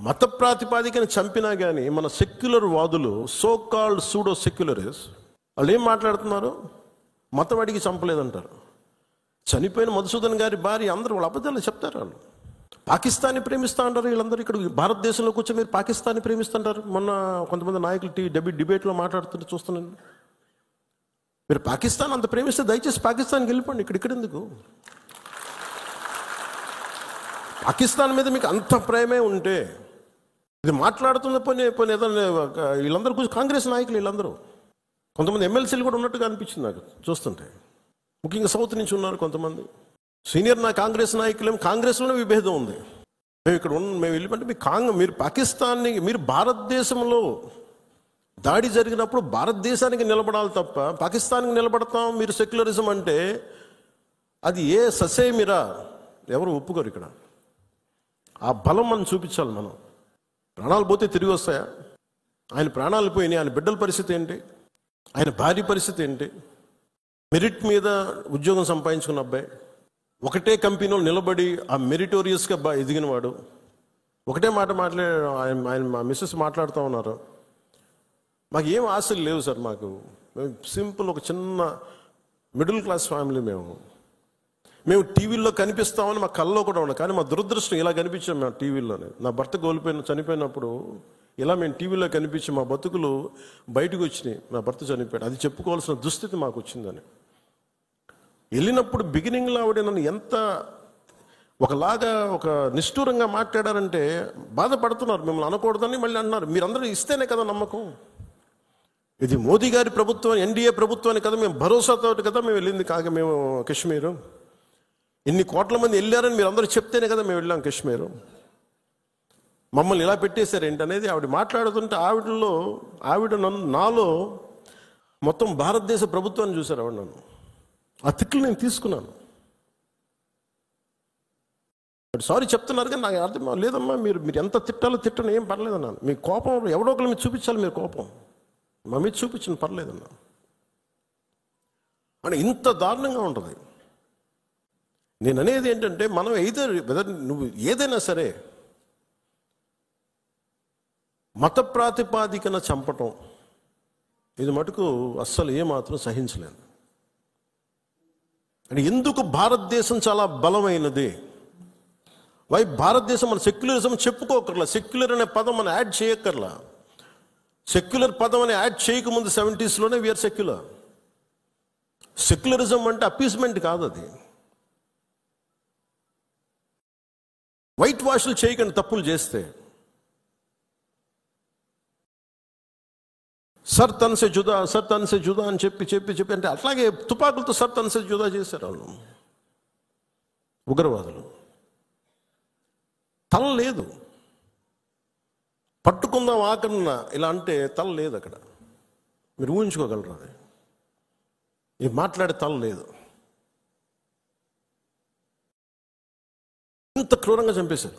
మత ప్రాతిపాదికని చంపినా కానీ మన సెక్యులర్ వాదులు, సో కాల్డ్ సూడో సెక్యులరిస్ట్, వాళ్ళు ఏం మాట్లాడుతున్నారు? మతం అడిగి చంపలేదంటారు. చనిపోయిన మధుసూదన్ గారి భార్య అందరూ వాళ్ళు అబద్ధాలు చెప్తారు. వాళ్ళు పాకిస్తాన్ని ప్రేమిస్తూ ఉంటారు. వీళ్ళందరూ ఇక్కడ భారతదేశంలో కూర్చొని మీరు పాకిస్తాన్ని ప్రేమిస్తుంటారు. మొన్న కొంతమంది నాయకులు డిబేట్లో మాట్లాడుతుంటే చూస్తున్నాను. మీరు పాకిస్తాన్ అంత ప్రేమిస్తే దయచేసి పాకిస్తాన్కి వెళ్ళిపోండి. ఇక్కడ ఎందుకు? పాకిస్తాన్ మీద మీకు అంత ప్రేమే ఉంటే ఇది మాట్లాడుతున్న పోనీ ఏదైనా వీళ్ళందరూ కూర్చొని కాంగ్రెస్ నాయకులు వీళ్ళందరూ, కొంతమంది ఎమ్మెల్సీలు కూడా ఉన్నట్టుగా అనిపించింది నాకు చూస్తుంటే. ముఖ్యంగా సౌత్ నుంచి ఉన్నారు కొంతమంది సీనియర్ కాంగ్రెస్ నాయకులు. కాంగ్రెస్లోనే విభేదం ఉంది. మేము వెళ్ళిపోతే మీరు పాకిస్తాన్ని, మీరు భారతదేశంలో దాడి జరిగినప్పుడు భారతదేశానికి నిలబడాలి తప్ప పాకిస్తాన్కి నిలబడతాం మీరు సెక్యులరిజం అంటే అది ఏ ససేమిరా ఎవరు ఒప్పుకోరు. ఇక్కడ ఆ బలం మనం చూపించాలి. మనం ప్రాణాలు పోతే తిరిగి వస్తాయా? ఆయన ప్రాణాలు పోయినాయి. ఆయన బిడ్డల పరిస్థితి ఏంటి? ఆయన భార్య పరిస్థితి ఏంటి? మెరిట్ మీద ఉద్యోగం సంపాదించుకున్న అబ్బాయి, ఒకటే కంపెనీలో నిలబడి ఆ మెరిటోరియస్గా ఎదిగినవాడు, ఒకటే మాట ఆయన మా మిస్సెస్ మాట్లాడుతూ ఉన్నారు. మాకు ఏం ఆశలు లేవు సార్. మేము సింపుల్ ఒక చిన్న మిడిల్ క్లాస్ ఫ్యామిలీ. మేము టీవీల్లో కనిపిస్తామని మా కళ్ళలో కూడా ఉన్నాం. కానీ మా దురదృష్టం ఇలా కనిపించాం మేము టీవీలోనే. నా భర్త చనిపోయినప్పుడు ఇలా మేము టీవీలో కనిపించి మా బతుకులు బయటకు వచ్చినాయి. నా భర్త చనిపోయాడు, అది చెప్పుకోవాల్సిన దుస్థితి మాకు వచ్చిందని. వెళ్ళినప్పుడు బిగినింగ్లో ఆవిడ నన్ను ఎంత ఒకలాగా ఒక నిష్ఠూరంగా మాట్లాడారంటే బాధపడుతున్నారు. మిమ్మల్ని అనకూడదని మళ్ళీ అన్నారు. మీరందరూ ఇస్తేనే కదా నమ్మకం. ఇది మోదీ గారి ప్రభుత్వం, ఎన్డీఏ ప్రభుత్వాన్ని కదా మేము భరోసాతో కదా మేము వెళ్ళింది. మేము కాశ్మీరు ఇన్ని కోట్ల మంది వెళ్ళారని మీరు అందరూ చెప్తేనే కదా మేము వెళ్ళాం కాశ్మీరు. మమ్మల్ని ఇలా పెట్టేశారు ఏంటనేది ఆవిడ మాట్లాడుతుంటే ఆవిడ నాలో మొత్తం భారతదేశ ప్రభుత్వాన్ని చూశారు. ఆవిడ నన్ను ఆ తిట్లు నేను తీసుకున్నాను. సారీ చెప్తున్నారు కానీ నాకు అర్థం లేదమ్మా. మీరు ఎంత తిట్టాలో తిట్టను, ఏం పర్లేదన్నాను. మీ కోపం ఎవడో ఒకరు మీరు చూపించాలి. మీరు కోపం మా మీద చూపించిన పర్లేదన్నా అని. ఇంత దారుణంగా ఉంటుంది. నేను అనేది ఏంటంటే మనం నువ్వు ఏదైనా సరే మత ప్రాతిపాదికన చంపటం ఇది మటుకు అస్సలు ఏమాత్రం సహించలేదు. అంటే ఎందుకు భారతదేశం చాలా బలమైనది. భారతదేశం మన సెక్యులరిజం చెప్పుకోకర్లా. సెక్యులర్ అనే పదం మనం యాడ్ చేయక్కర్లా. సెక్యులర్ పదం అని యాడ్ చేయకముందు 70s వీఆర్ సెక్యులర్. సెక్యులరిజం అంటే అపీస్మెంట్ కాదు. అది వైట్ వాష్లు చేయకండి తప్పులు చేస్తే. సర్ తన్సే జుదా అని చెప్పి అంటే అట్లాగే తుపాకులతో సర్ తన్సే జుదా చేశారు వాళ్ళు ఉగ్రవాదులు. తల లేదు. పట్టుకుందాం ఆకన్నా ఇలా అంటే తల లేదు అక్కడ. మీరు ఊహించుకోగలరు. అది ఇది మాట్లాడే తల లేదు. ఇంత క్రూరంగా చంపేశారు.